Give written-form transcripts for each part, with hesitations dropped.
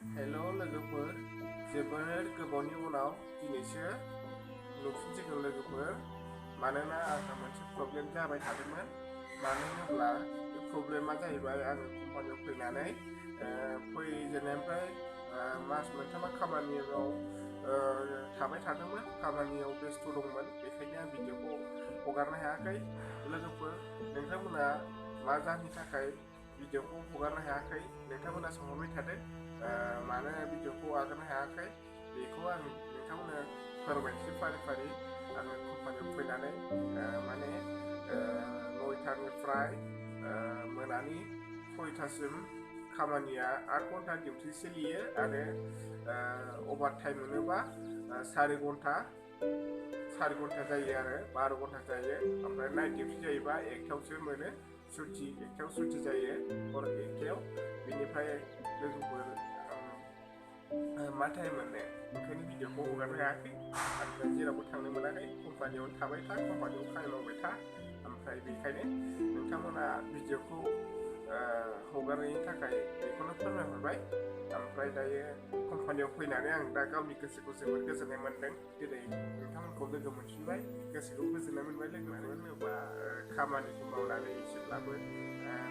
हेल' लोगोफोर, जोबोर गोबावनि उनाव दिनैसो नुफिनसिगोन लोगोफोर। मानोना आंहा मोनसे प्रब्लेम जाबाय थादोंमोन। मानो होनोब्ला बे प्रब्लेमा जाहैबाय आङो कम्पानियाव फैनानै फैजेननायनिफ्राय मास मोनथामा खामानियाव थाबाय थादोंमोन, खामानियाव बेस्थ' दंमोन। बेखायनो आं भिडिअखौ हगारनो हायाखै। लोगोफोर, नोंथांमोना मा जाहोननि थाखाय भिडिअखौ हगारनो हायाखै नोंथांमोना सोंहरबाय थादों। मानो भिडिअखौ हगारनो हायाखै बेखौ आं नोंथांमोननो फोरमायनोसै फारि फारि। आङो कम्पानियाव फैनानै माने 9टानिफ्राय मोनानि 6टासिम खामानिया 8 घन्टा डिउटि सोलियो आरो अभार टाइम मोनोबा 4 घन्टा जायो आरो 12 घन्टा जायो। ओमफ्राय नाइट डिउटि जायोबा 1टायावसो मोनो सुटि, 1टायाव सुटि जायो, हर 1टायाव। बेनिफ्राय लोगोफोर मा टाइम मोननो, ओंखायनो भिडिअखौ हगारनो हायाखै। ओमफ्राय जेरावबो थांनो मोनाखै, कम्पानियावनो थाबाय था, कम्पानियाव खामानि मावबाय था। ओमफ्राय बेखायनो नोंथांमोना भिडिअखौ हगारनायनि थाखाय बेखौनो फोरमायहरबाय। ओमफ्राय दायो कम्पानियाव फैनानै आं दा गावनि गोसोखौ जोबोद गोजोननाय मोन्दों। दिनै नोंथांमोनखौ लोगो मोनफिनबाय, गोसोखौ गोजोननाय मोनबाय। लोगो मानो होनोबा खामानिखौ मावनानै एसेब्लाबो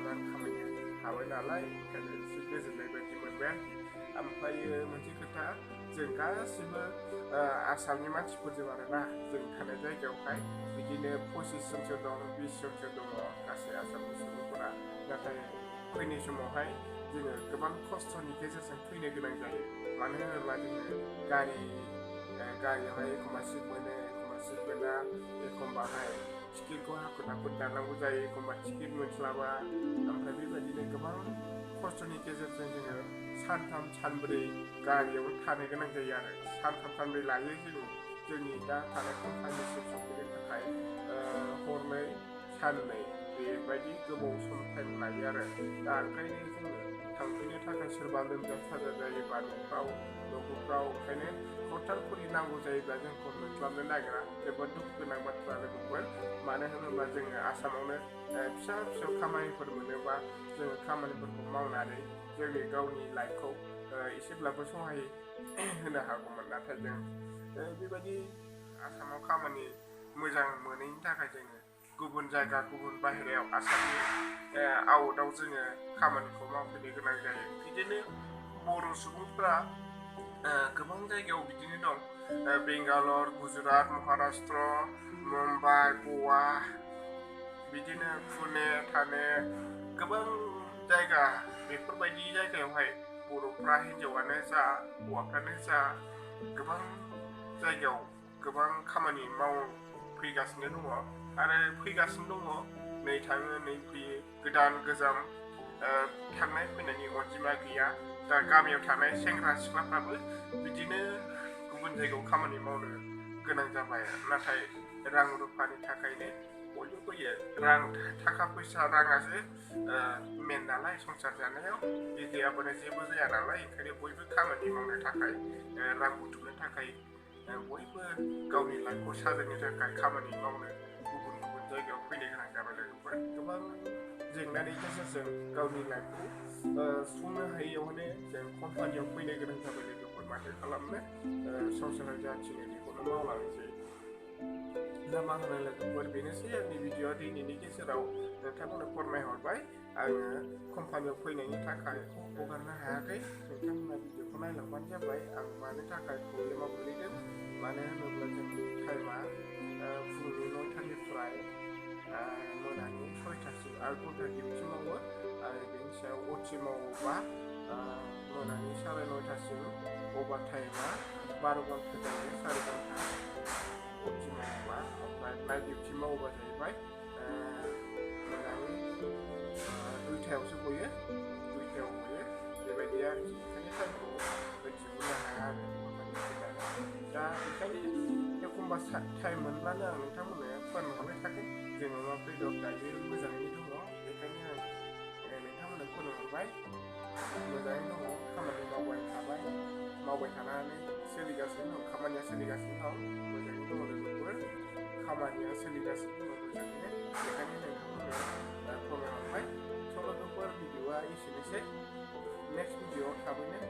रां खामायनो हाबाय नालाय, ओंखायनो एसे गोजोननाय बायदि मोनबाय आरोखि। ओमफ्रायो मोनसे खोथा, जों गासिबो आसामनि मानसिफोरजों आरोना, जों थानाय जायगायावहाय बिदिनो 25 जनसो दं, 20 जनसो दङ गासै आसामनि सुबुंफोरा। नाथाय फैनाय समावहाय जोङो गोबां खस्थ'नि गेजेरजों फैनो गोनां जायो। मानो होनोब्ला जोङो गारियावहाय एखमबा सिट मोनो, एखमबा सिट मोना, एखमबाहाय टिकेटखौ हाखु दाखु दाननांगौ जायो, एखमबा टिकेट मोनस्लाबा। ओमफ्राय बेबायदिनो गोबां खस्थ'नि गेजेरजों जोङो सानथाम सानब्रै गारियावनो थानो गोनां जायो आरो। सानथाम सानब्रै लायो जोंनि दा थानाय कम्पानिसिम सफैनो थाखाय हरनै साननै बेबायदि गोबाव सम टाइम लायो आरो। दा ओंखायनो जोङो थांफिननो थाखाय सोरबा लोमजा साजा जायोबा न'खरफ्राव ओंखायनो हरथाल खरि नांगौ जायोब्ला जोंखौ मोनस्लाबनो नागिरा। जोबोद दुखु गोनां बाथ्रा लोगोफोर। मानो होनोब्ला जोङो आसामावनो फिसा फिसौ खामानिफोर मोनोबा जोङो खामानिफोरखौ मावनानै जोंनि गावनि लाइफखौ एसेब्लाबो सहाय होनो हागौमोन। नाथाय जों बेबायदि आसामाव खामानि मोजां मोनैनि थाखाय जोङो गुबुन जायगा, गुबुन बाहेरायाव आसामनि आउटआव जोङो खामानिखौ मावफैनो गोनां जायो। बिदिनो बर' सुबुंफोरा गोबां जायगायाव बिदिनो दं। बेंगालर, गुजरात, महाराष्ट्र, मुम्बाइ, गवा, बिदिनो पुने, थाने, गोबां जायगा, बेफोरबायदि जायगायावहाय बर'फ्रा हिनजावानो जा हौवाफ्रानो जा गोबां जायगायाव गोबां खामानि मावफैगासिनो दङ आरो फैगासिनो दङ। नै थाङो नै फैयो, गोदान गोजाम थांनाय फैनायनि अनजिमा गैया। दा गामियाव थानाय सेंग्रा सिख्लाफ्राबो बिदिनो गुबुन जायगायाव खामानि मावनो गोनां जाबाय। नाथाय रां रुफानि थाखायनो बयबो फैयो। थाखा फैसा, राङासो मेन नालाय संसार जानायाव। बे गैयाबानो जेबो जाया नालाय, ओंखायनो बयबो खामानि मावनो थाखाय, रां बुथुमनो थाखाय बयबो गावनि लाइफखौ साजायनो थाखाय खामानि मावनो गुबुन गुबुन जायगायाव फैनो गोनां जाबाय लोगोफोर। गोबां जेंनानि गेजेरजों गावनि लाइफखौ सुफुंनो हायैयावनो जों कम्पानियाव फैनो गोनां जाबाय लोगोफोर। माथो खालामनो, संसाराव जा थिनो बेखौनो मावलांसै। दा मा होनो लोगोफोर, बेनोसै आंनि भिडिअआ दिनैनि गेजेराव नोंथांमोननो फोरमायहरबाय। आङो कम्पानियाव फैनायनि थाखाय हगारनो हायाखै। नोंथांमोना भिडिअखौ नायलांबानो जाबाय आं मानो थाखाय प्रब्लेमाव गोलैदों। मानो होनोब्ला जोंनि टाइमा फुंनि 9टानिफ्राय मोनानि 6टासिम 8 घन्टा डिउटि मावो आरो बेनि सायाव अटि मावोबा मोनानि 9:30सिम अभार टाइमा 12 घन्टा जायो, 4 घन्टा अटि मावोबा। ओमफ्राय नाइट डिउटि मावोबा जाहैबाय मोनानि 2टायावसो गयो, 2टायाव गयो, बेबायदि आरोखि। ओंखायनो टाइमखौ मिथिजोबनो हाया आरो कम्पानियाव फैनानै। दा ओंखायनो एखमबा टाइम मोनब्लानो आं नोंथांमोननो फोरमायहरबाय थागोन। जोङो माबोरै दं, दायो मोजाङैनो दङ। बेखायनो आं नोंथांमोननो फोरमायहरबाय। मोजाङैनो दङ, खामानि मावबाय थानानै सोलिगासिनो दं, खामानिया सोलिगासिनो दं, मोजाङैनो दङ लोगोफोर। खामानिया सोलिगासिनो दङ मोजाङैनो, बेखायनो नोंथांमोननो फोरमायहरबाय। स' लोगोफोर, भिडिअआ एसेनोसै। नेक्स्ट भिडिअआव थाबैनो